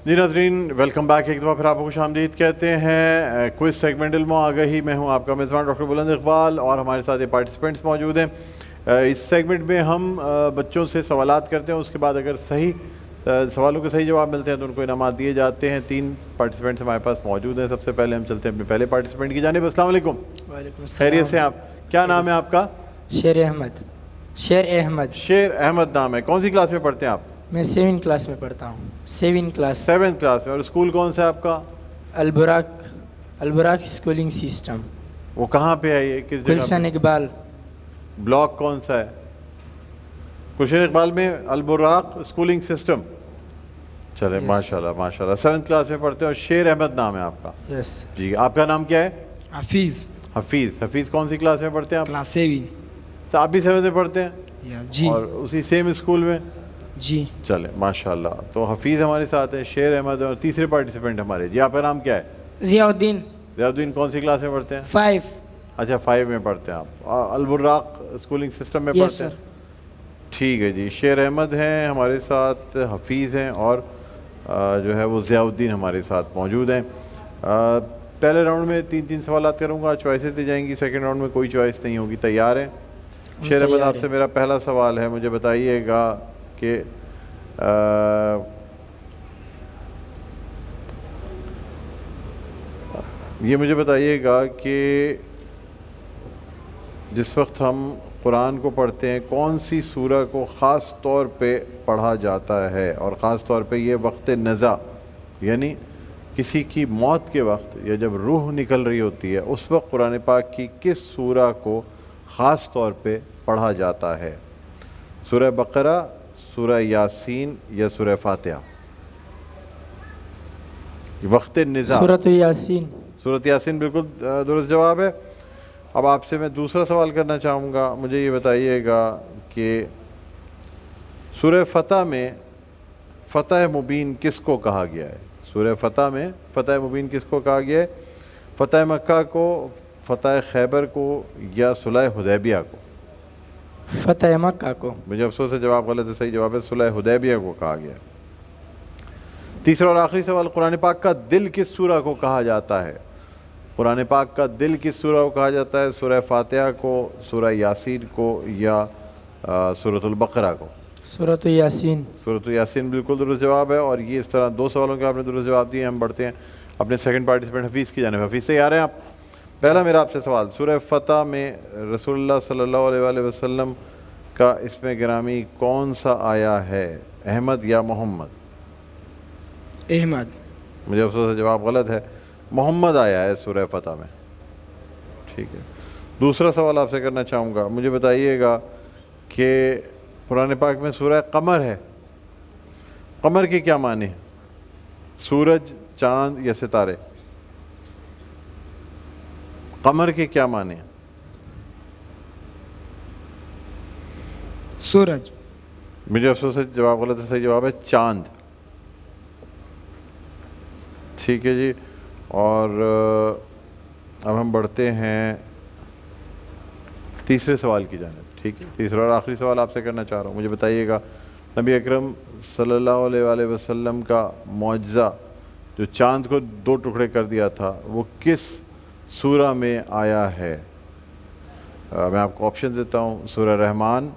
जी नाज़रीन, welcome back. एक दफ़ा फिर आपको खुशामदीद कहते हैं क्विज़ सेगमेंट इल्म आगाही। मैं हूं आपका मेज़बान डॉक्टर बुलंद इकबाल और हमारे साथ ये पार्टिसिपेंट्स मौजूद हैं। इस सेगमेंट में हम बच्चों से सवालात करते हैं, उसके बाद अगर सही सवालों के सही जवाब मिलते हैं तो उनको इनामात दिए जाते हैं। 3 पार्टिसिपेंट्स हमारे पास मौजूद हैं। सबसे पहले हम चलते हैं अपने पहले पार्टिसिपेंट की जानिब। अस्सलाम वालेकुम। वालेकुम अस्सलाम। खैरियत से आप? क्या नाम है आपका? शेर अहमद। शेर अहमद। शेर अहमद नाम है। कौन सी क्लास में पढ़ते हैं आप? मैं 7वीं क्लास में पढ़ता हूँ। 7वीं क्लास। 7th क्लास में। और स्कूल कौन सा है आपका? Alburaq schooling system. वो कहाँ पे है? ये किस जगह? गुलशन इकबाल। ब्लॉक कौन सा है? गुलशन इकबाल में अलबुराक स्कूलिंग सिस्टम। चले माशाल्लाह माशाल्लाह। 7th क्लास में पढ़ते हैं और शेर अहमद नाम है आपका? यस जी। आपका नाम क्या है? हफीज़। हफीज़ कौन सी क्लास में पढ़ते हैं आप? क्लास 7। आप भी 7th में पढ़ते हैं? यस जी। और उसी सेम स्कूल में? जी। चले माशाल्लाह। तो हफीज़ हमारे साथ है, शेर अहमद है और तीसरे पार्टिसिपेंट हमारे। जी आपका नाम क्या है? जियाउद्दीन। ज़ियाउद्दीन कौन सी क्लास में पढ़ते हैं? 5। अच्छा 5 में पढ़ते हैं आप। अलबुराक स्कूलिंग सिस्टम में पढ़ते हैं? ठीक है जी। शेर अहमद हैं हमारे साथ, हफीज़ हैं और जो है वो ज़ियाउद्दीन हमारे साथ मौजूद हैं। पहले राउंड में 3 सवालात करूँगा, चॉइसेस दी जाएंगी। सेकंड राउंड में कोई चॉइस नहीं होगी। तैयार हैं? शेर अहमद आपसे मेरा पहला सवाल है, मुझे बताइएगा कि ये मुझे बताइएगा कि जिस वक्त हम कुरान को पढ़ते हैं कौन सी सूरह को ख़ास तौर पे पढ़ा जाता है, और ख़ास तौर पे ये वक्त नज़ा यानी किसी की मौत के वक्त या जब रूह निकल रही होती है उस वक्त कुरान पाक की किस सूरह को ख़ास तौर पे पढ़ा जाता है? सूरह बकरा, सूरह यासीन या सूरह फातिहा? वक्त निज़ा सूरत यासीन। सूरत यासीन बिल्कुल दुरुस्त जवाब है। अब आपसे मैं दूसरा सवाल करना चाहूँगा। मुझे ये बताइएगा कि सूरह फ़तह में फ़तह मुबीन किसको कहा गया है? सूरह फ़तह में फ़तह मुबीन किसको कहा गया है? फ़तह मक्का को, फ़तह खैबर को या सुलह हुदैबिया को? फतह मक्का को। मुझे अफसोस है जवाब गलत है। सही जवाब है सुलह हुदैबिया को कहा गया। तीसरा और आखिरी सवाल, कुरान पाक का दिल किस सूरह को कहा जाता है? कुरान पाक का दिल किस सूरह को कहा जाता है? सूरह फातिहा को, सूरह यासीन को या सूरतुल बकरा को? सूरत यासीन। सूरत यासीन बिल्कुल दुरुस्त जवाब है। और ये इस तरह 2 सवालों के आपने दुरुस्त जवाब दिए। हम बढ़ते हैं अपने सेकंड पार्टिसिपेंट हफीज़ की जानिब। हफीज़ से तैयार हैं आप? पहला मेरा आपसे सवाल, सूरह फ़तह में रसूलुल्लाह सल्लल्लाहु अलैहि वसल्लम का इसमें गिरामी कौन सा आया है? अहमद या मोहम्मद? अहमद। मुझे अफसोस है जवाब गलत है। मोहम्मद आया है सूरह फ़तह में। ठीक है। दूसरा सवाल आपसे करना चाहूँगा, मुझे बताइएगा कि कुरान पाक में सूरह कमर है, कमर के क्या माने हैं? सूरज, चाँद या सितारे? कमर के क्या माने हैं? सूरज। मुझे अफसोस है जवाब गलत है। सही जवाब है चाँद। ठीक है जी। और अब हम बढ़ते हैं तीसरे सवाल की जानिब। ठीक है। तीसरा और आखिरी सवाल आपसे करना चाह रहा हूँ। मुझे बताइएगा नबी अकरम सल्लल्लाहु अलैहि वसल्लम का मौजज़ा जो चाँद को 2 टुकड़े कर दिया था वो किस सूरह में आया है? मैं आपको ऑप्शन देता हूँ, सूरह रहमान,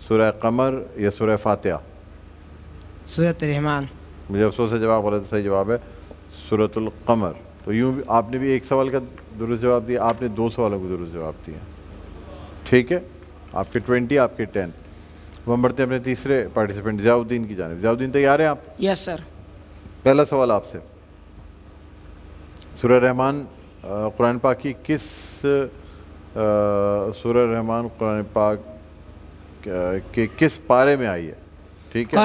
सूरह कमर या सूरह फातिहा? सूरत रहमान। मुझे अफसोस है जवाब गलत। सही जवाब है सूरतुल कमर। तो यूँ आपने भी एक सवाल का दुरुस्त जवाब दिया, आपने 2 सवालों को दुरुस्त जवाब दिया। ठीक है। आपके 20, आपके 10। अब हम बढ़ते हैं अपने तीसरे पार्टिसिपेंट ज़ियाउद्दीन की जानिब। ज़ियाउद्दीन तैयार हैं आप? Yes sir. पहला सवाल आपसे, सूरह रहमान कुरान पाक की किस सूरह रहमान कुरान पाक के किस पारे में आई है? ठीक है।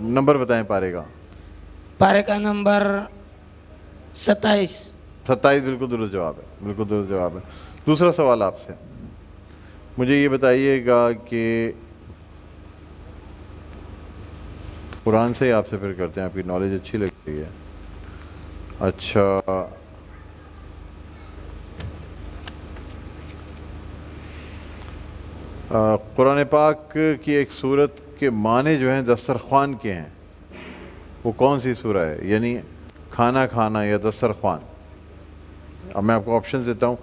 नंबर बताएं पारे का। पारे का नंबर 27। 27 बिल्कुल दुरुस्त जवाब है। बिल्कुल दुरुस्त जवाब है। दूसरा सवाल आपसे, मुझे ये बताइएगा कि कुरान से ही आपसे फिर करते हैं, आपकी नॉलेज अच्छी लग रही है। अच्छा, कुरान पाक की एक सूरत کے معنی جو ہیں دسترخوان کے ہیں وہ کون سی سورہ ہے؟ یعنی کھانا کھانا یا دسترخوان. اب میں آپ کو آپشنز دیتا ہوں،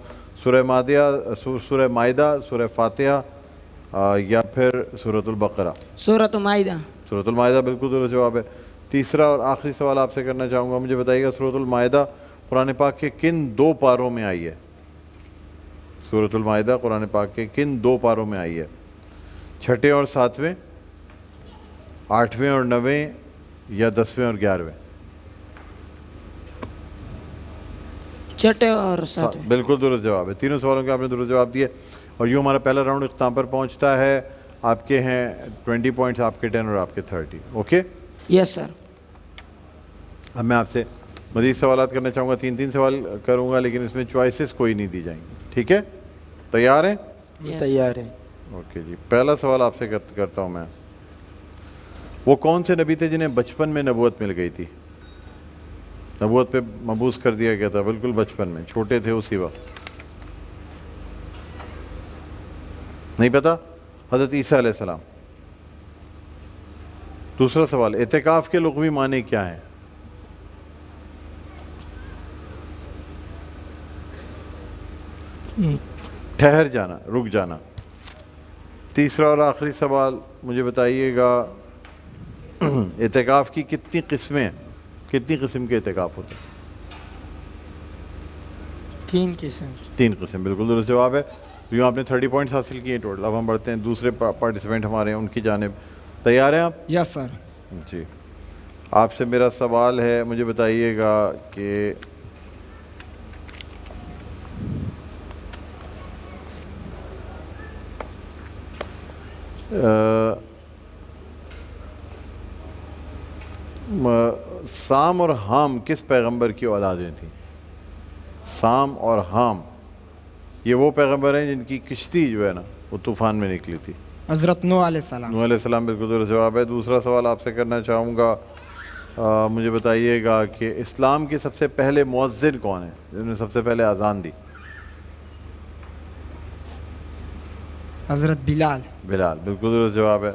سورہ مائدہ، سورہ فاتحہ یا پھر سورۃ البقرہ. سورۃ مائدہ. سورۃ المائدہ بالکل درست جواب ہے. تیسرا اور آخری سوال آپ سے کرنا چاہوں گا، مجھے بتائیے گا سورۃ المائدہ قرآن پاک کے کن 2 پاروں میں آئی ہے؟ سورۃ المائدہ قرآن پاک کے کن 2 پاروں میں آئی ہے؟ 6 اور 7، 8 اور 9 یا 10 اور 11؟ 6 اور 7. بالکل درست جواب ہے. تینوں سوالوں کے آپ نے درست جواب دیے اور یوں ہمارا پہلا راؤنڈ اختتام پر پہنچتا ہے. آپ کے ہیں 20 پوائنٹس، آپ کے 10 اور آپ کے 30. اوکے یس سر. اب میں آپ سے مزید سوالات کرنا چاہوں گا، 3 سوال کروں گا، لیکن اس میں چوائسز کوئی نہیں دی جائیں گی. ٹھیک ہے، تیار ہیں؟ تیار ہے. اوکے جی. پہلا سوال آپ سے کرتا ہوں میں، وہ کون سے نبی تھے جنہیں بچپن میں نبوت مل گئی تھی؟ نبوت پہ مبعوث کر دیا گیا تھا بالکل بچپن میں، چھوٹے تھے اسی وقت. نہیں پتا؟ حضرت عیسیٰ علیہ السلام. دوسرا سوال، اعتکاف کے لغوی معنی کیا ہیں؟ ٹھہر جانا، رک جانا. تیسرا اور آخری سوال، مجھے بتائیے گا اعتکاف کی کتنی قسمیں ہیں؟ کتنی قسم کے اعتکاف ہوتے ہیں؟ 3 قسم. 3 قسم بالکل درست جواب ہے. یوں آپ نے 30 پوائنٹس حاصل کیے ٹوٹل. اب ہم بڑھتے ہیں دوسرے پارٹیسپینٹ ہمارے ہیں ان کی جانب. تیار ہیں آپ؟ یس سر. جی. آپ سے میرا سوال ہے، مجھے بتائیے گا کہ سام اور حام کس پیغمبر کی اولادیں تھیں؟ سام اور حام یہ وہ پیغمبر ہیں جن کی کشتی جو ہے نا وہ طوفان میں نکلی تھی. حضرت نوح علیہ السلام. نوح علیہ السلام بالکل درست جواب ہے. دوسرا سوال آپ سے کرنا چاہوں گا، مجھے بتائیے گا کہ اسلام کے سب سے پہلے مؤذن کون ہیں جنہوں نے سب سے پہلے اذان دی؟ حضرت بلال. بلال بالکل درست جواب ہے.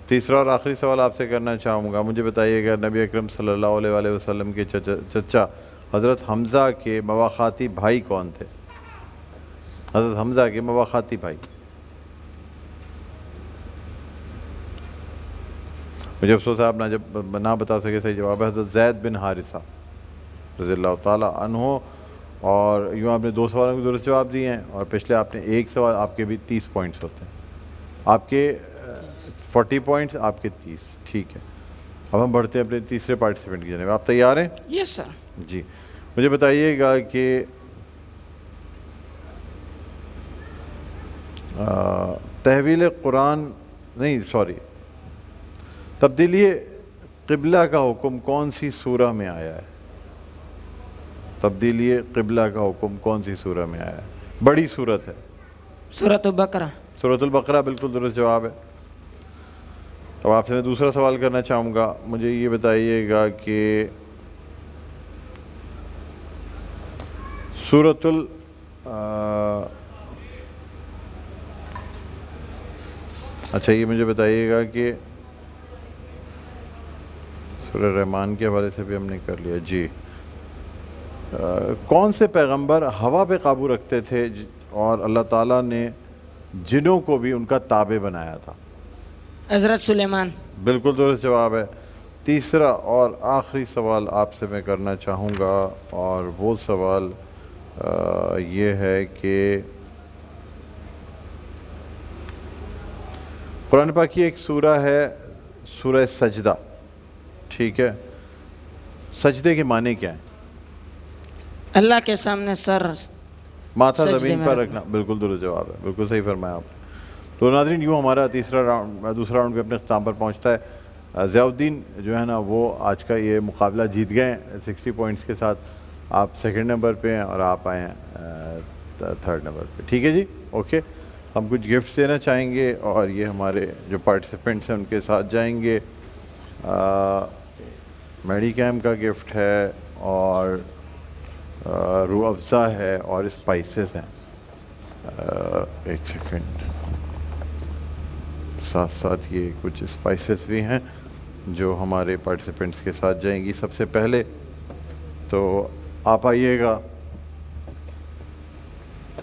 تیسرا اور آخری سوال آپ سے کرنا چاہوں گا، مجھے بتائیے گا نبی اکرم صلی اللہ علیہ وآلہ وسلم کے چچا حضرت حمزہ کے مواخاتی بھائی کون تھے؟ حضرت حمزہ کے مواخاتی بھائی. مجھے افسوس ہے آپ نہ بتا سکے. صحیح جواب ہے حضرت زید بن حارثہ رضی اللہ تعالیٰ عنہ. اور یوں آپ نے 2 سوالوں کے درست جواب دیے ہیں اور پچھلے آپ نے 1 سوال، آپ کے بھی 30 پوائنٹس ہوتے ہیں. آپ کے 40 پوائنٹس، آپ کے 30. ٹھیک ہے، اب ہم بڑھتے ہیں اپنے تیسرے پارٹیسپینٹ کی جانب. آپ تیار ہیں؟ یس سر. جی. مجھے بتائیے گا کہ تحویل قرآن تبدیلی قبلہ کا حکم کون سی سورہ میں آیا ہے؟ تبدیلی قبلہ کا حکم کون سی سورہ میں آیا ہے؟ بڑی سورت ہے. سورۃ البقرہ. سورۃ البقرہ بالکل درست جواب ہے. اب آپ سے میں دوسرا سوال کرنا چاہوں گا، مجھے یہ بتائیے گا کہ اچھا یہ مجھے بتائیے گا کہ سورہ رحمان کے حوالے سے بھی ہم نے کر لیا. جی. کون سے پیغمبر ہوا پہ قابو رکھتے تھے اور اللہ تعالیٰ نے جنوں کو بھی ان کا تابع بنایا تھا؟ حضرت سلیمان. بالکل درست جواب ہے. تیسرا اور آخری سوال آپ سے میں کرنا چاہوں گا اور وہ سوال یہ ہے کہ قرآن پاک کی ایک سورہ ہے سورہ سجدہ. ٹھیک ہے، سجدے کے معنی کیا ہیں؟ اللہ کے سامنے سر ماتھا زمین پر رکھنا. بالکل درست جواب ہے، بالکل صحیح فرمایا آپ نے. تو ناظرین یوں ہمارا دوسرا راؤنڈ بھی اپنے اختتام پر پہنچتا ہے. ضیاء الدین جو ہے نا وہ آج کا یہ مقابلہ جیت گئے ہیں 60 پوائنٹس کے ساتھ. آپ 2nd نمبر پہ ہیں اور آپ آئے ہیں 3rd نمبر پہ. ٹھیک ہے جی، اوکے. ہم کچھ گفٹس دینا چاہیں گے اور یہ ہمارے جو پارٹیسپینٹس ہیں ان کے ساتھ جائیں گے. میڈی کیم کا گفٹ ہے اور روح افزا ہے اور اسپائسز ہیں. ایک سیکنڈ، ساتھ ساتھ یہ کچھ اسپائسز بھی ہیں جو ہمارے پارٹیسپینٹس کے ساتھ جائیں گی. سب سے پہلے تو آپ آئیے گا,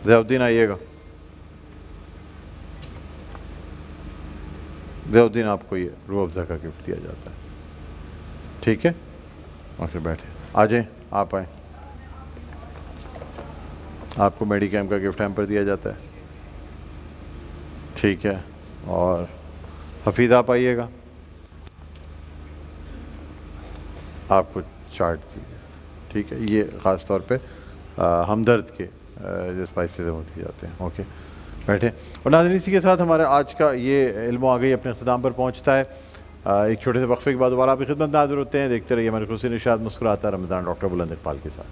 ضیاء الدین آئیے گا. ضیاء الدین آپ کو یہ روح افزا کا گفٹ دیا جاتا ہے, ٹھیک ہے؟ آخر بیٹھے, آ جائیں, آپ آئیں. آپ کو میڈی کیمپ کا گفٹ ہیمپر دیا جاتا ہے, ٹھیک ہے. اور حفیظ آپ آئیے گا, آپ کو چارٹ دیجیے, ٹھیک ہے. یہ خاص طور پہ ہمدرد کے جو اسپائسیز وہ دیے جاتے ہیں. اوکے, بیٹھیں. اور ناظرین, اسی کے ساتھ ہمارا آج کا یہ علم آ گئی اپنے اختتام پر پہنچتا ہے. ایک چھوٹے سے وقفے کے بعد دوبارہ آپ کی خدمت میں حاضر ہوتے ہیں. دیکھتے رہیے ہمارے خصوصی نشاط مسکراتا رمضان ڈاکٹر بلند اقبال کے ساتھ.